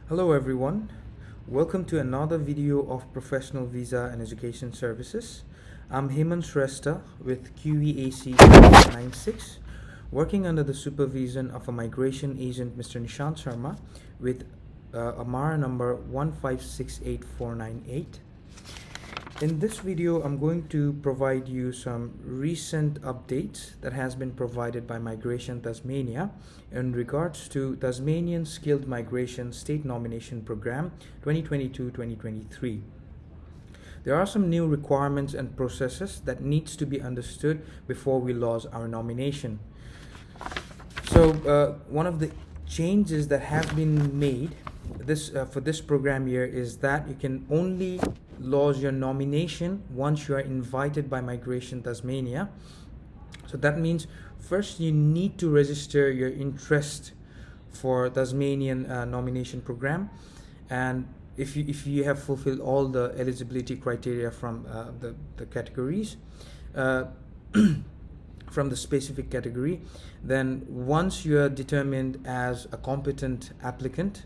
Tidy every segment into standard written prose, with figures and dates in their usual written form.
Hello everyone, welcome to another video of Professional Visa and Education Services. I'm Hemant Shrestha with QEAC 96, working under the supervision of a migration agent Mr. Nishant Sharma with AMARA number 1568498. In this video, I'm going to provide you some recent updates that has been provided by Migration Tasmania in regards to Tasmanian Skilled Migration State Nomination Program 2022-2023. There are some new requirements and processes that needs to be understood before we lodge our nomination. So one of the changes that has been made for this program year is that you can only lodge your nomination once you are invited by Migration Tasmania. So that means first you need to register your interest for Tasmanian nomination program, and if you have fulfilled all the eligibility criteria from the categories from the specific category, then once you are determined as a competent applicant,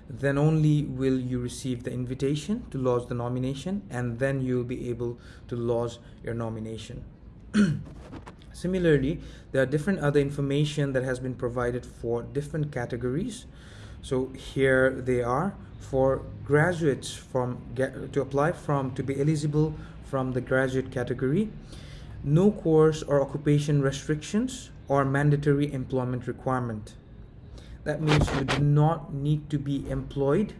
then only will you receive the invitation to lodge the nomination, and then you'll be able to lodge your nomination. Similarly, there are different other information that has been provided for different categories. So here they are for graduates to be eligible from the graduate category. No course or occupation restrictions or mandatory employment requirement. That means you do not need to be employed,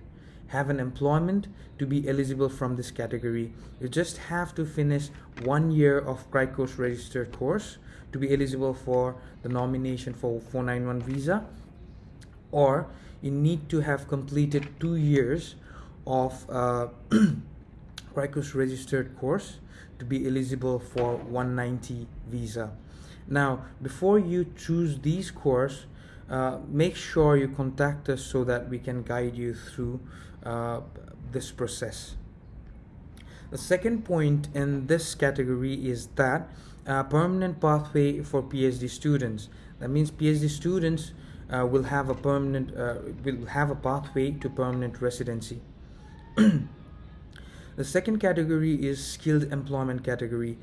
have an employment to be eligible from this category. You just have to finish 1 year of CRICOS registered course to be eligible for the nomination for 491 visa, or you need to have completed 2 years of CRICOS registered course to be eligible for 190 visa. Now, before you choose these courses, make sure you contact us so that we can guide you through this process. The second point in this category is that permanent pathway for PhD students. That means PhD students will have a pathway to permanent residency. The second category is skilled employment category.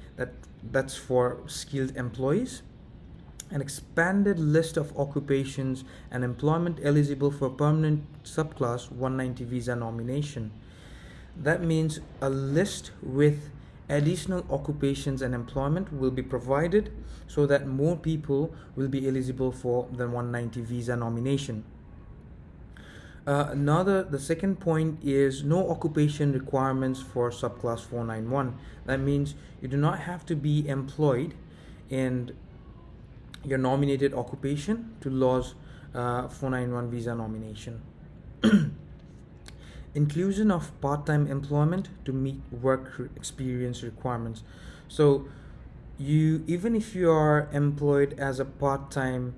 That's for skilled employees. An expanded list of occupations and employment eligible for permanent subclass 190 visa nomination. That means a list with additional occupations and employment will be provided so that more people will be eligible for the 190 visa nomination. The second point is no occupation requirements for subclass 491. That means you do not have to be employed in your nominated occupation to lodge 491 visa nomination. Inclusion of part-time employment to meet work experience requirements. So even if you are employed as a part-time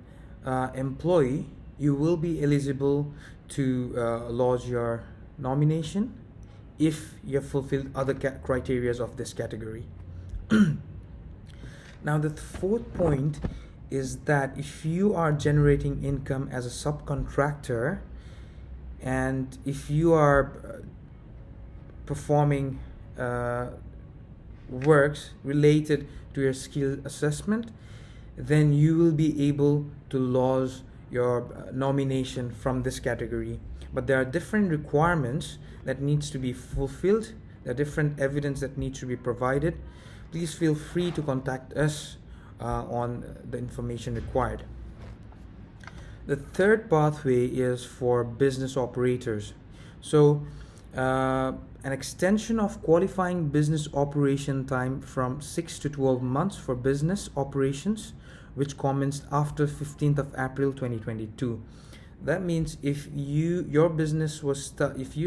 employee, you will be eligible to lodge your nomination if you have fulfilled other criteria of this category. Now the fourth point is that if you are generating income as a subcontractor, and if you are performing works related to your skill assessment, then you will be able to lodge your nomination from this category. But there are different requirements that needs to be fulfilled. There are different evidence that needs to be provided. Please feel free to contact us on the information required. The third pathway is for business operators. So an extension of qualifying business operation time from 6 to 12 months for business operations, which commenced after 15th of April 2022. That means if you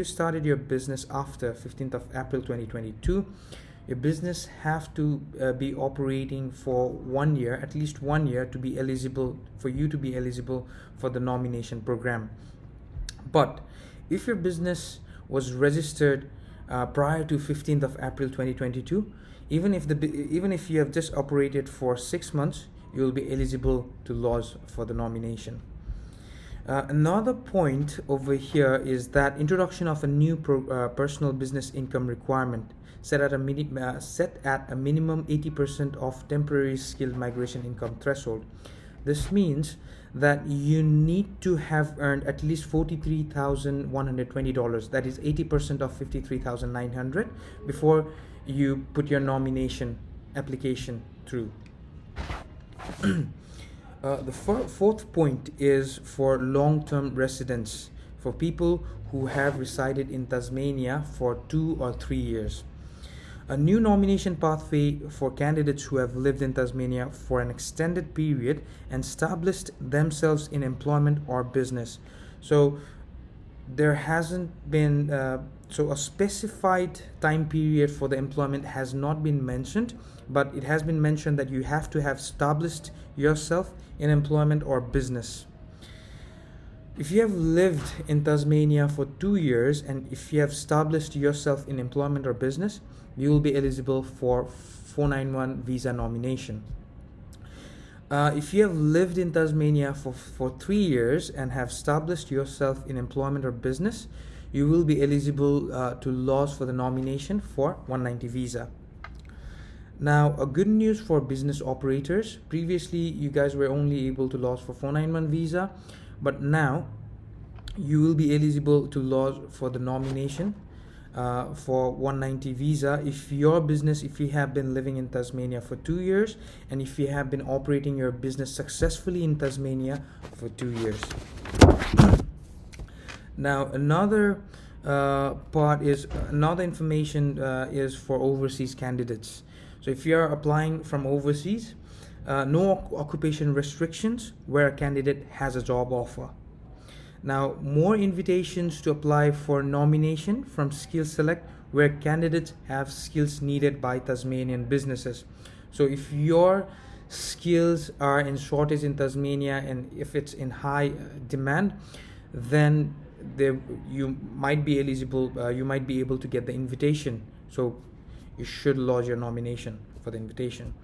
started your business after 15th of April 2022, your business have to be operating for 1 year, at least 1 year, to be eligible for the nomination program. But if your business was registered prior to 15th of April 2022, even if you have just operated for 6 months, you will be eligible to lodge for the nomination. Another point over here is that introduction of a new personal business income requirement set at a minimum 80% of temporary skilled migration income threshold. This means that you need to have earned at least $43,120, that is 80% of $53,900, before you put your nomination application through. The fourth point is for long-term residents, for people who have resided in Tasmania for 2 or 3 years. A new nomination pathway for candidates who have lived in Tasmania for an extended period and established themselves in employment or business. So there hasn't been so a specified time period for the employment has not been mentioned, but it has been mentioned that you have to have established yourself in employment or business. If you have lived in Tasmania for 2 years and if you have established yourself in employment or business, you will be eligible for 491 visa nomination. If you have lived in Tasmania for 3 years and have established yourself in employment or business, you will be eligible to laws for the nomination for 190 visa. Now, a good news for business operators. Previously, you guys were only able to laws for 491 visa, but now you will be eligible to laws for the nomination for 190 visa if your business, if you have been living in Tasmania for 2 years and if you have been operating your business successfully in Tasmania for 2 years. Now, another information is for overseas candidates. So if you are applying from overseas, no occupation restrictions where a candidate has a job offer. Now, more invitations to apply for nomination from Skill Select where candidates have skills needed by Tasmanian businesses. So if your skills are in shortage in Tasmania and if it's in high demand, then you might be eligible, you might be able to get the invitation. So you should lodge your nomination for the invitation.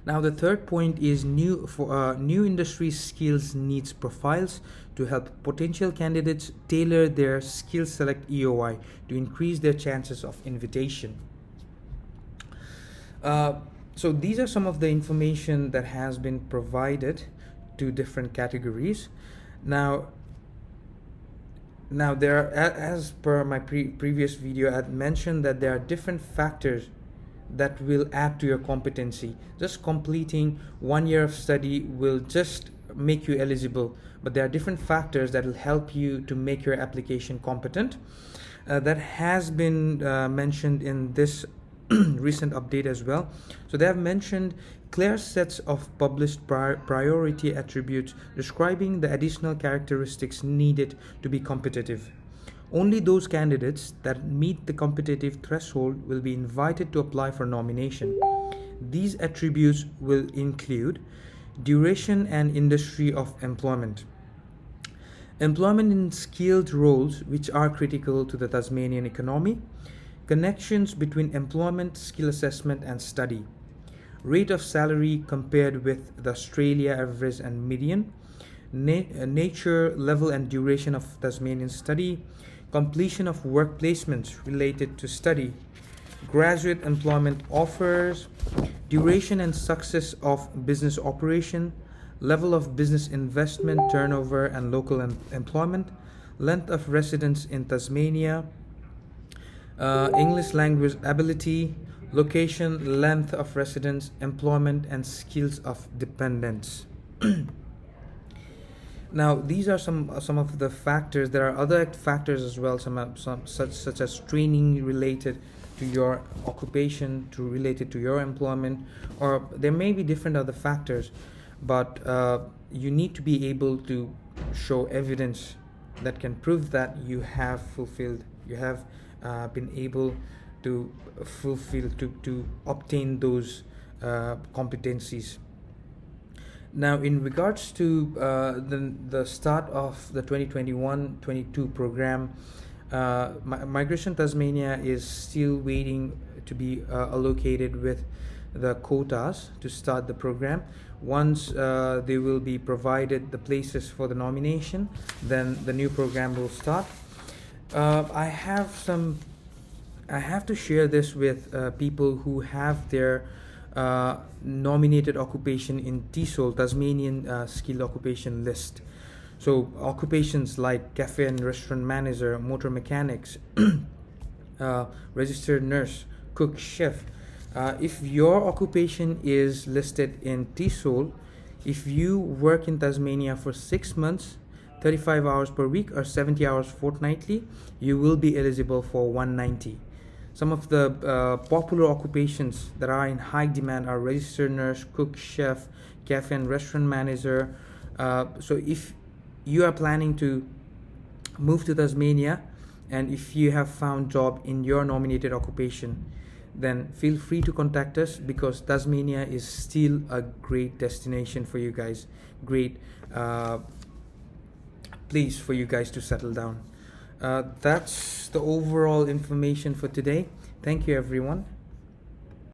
Now, the third point is new industry skills needs profiles to help potential candidates tailor their Skill Select EOI to increase their chances of invitation. So these are some of the information that has been provided to different categories. Now there are, as per my previous video, I had mentioned that there are different factors that will add to your competency. Just completing 1 year of study will just make you eligible, but there are different factors that will help you to make your application competent. That has been mentioned in this recent update as well. So they have mentioned clear sets of published priority attributes describing the additional characteristics needed to be competitive. Only those candidates that meet the competitive threshold will be invited to apply for nomination. These attributes will include duration and industry of employment, employment in skilled roles which are critical to the Tasmanian economy, connections between employment, skill assessment and study, rate of salary compared with the Australia average and median, nature, level and duration of Tasmanian study, completion of work placements related to study, graduate employment offers, duration and success of business operation, level of business investment, turnover and local employment, length of residence in Tasmania, English language ability, location, length of residence, employment and skills of dependents. Now, these are some of the factors. There are other factors as well, some such as training related to your occupation, related to your employment, or there may be different other factors, but you need to be able to show evidence that can prove that you have been able to fulfill, to obtain those competencies. Now, in regards to the start of the 2021-22 program, Migration Tasmania is still waiting to be allocated with the quotas to start the program. Once they will be provided the places for the nomination, then the new program will start. I have to share this with people who have their nominated occupation in TESOL, Tasmanian skilled occupation list. So occupations like cafe and restaurant manager, motor mechanics, registered nurse, cook, chef. If your occupation is listed in TESOL, if you work in Tasmania for 6 months, 35 hours per week or 70 hours fortnightly, you will be eligible for 190. Some of the popular occupations that are in high demand are registered nurse, cook, chef, cafe and restaurant manager. So if you are planning to move to Tasmania, and if you have found job in your nominated occupation, then feel free to contact us, because Tasmania is still a great destination for you guys, great place for you guys to settle down. That's the overall information for today. Thank you, everyone.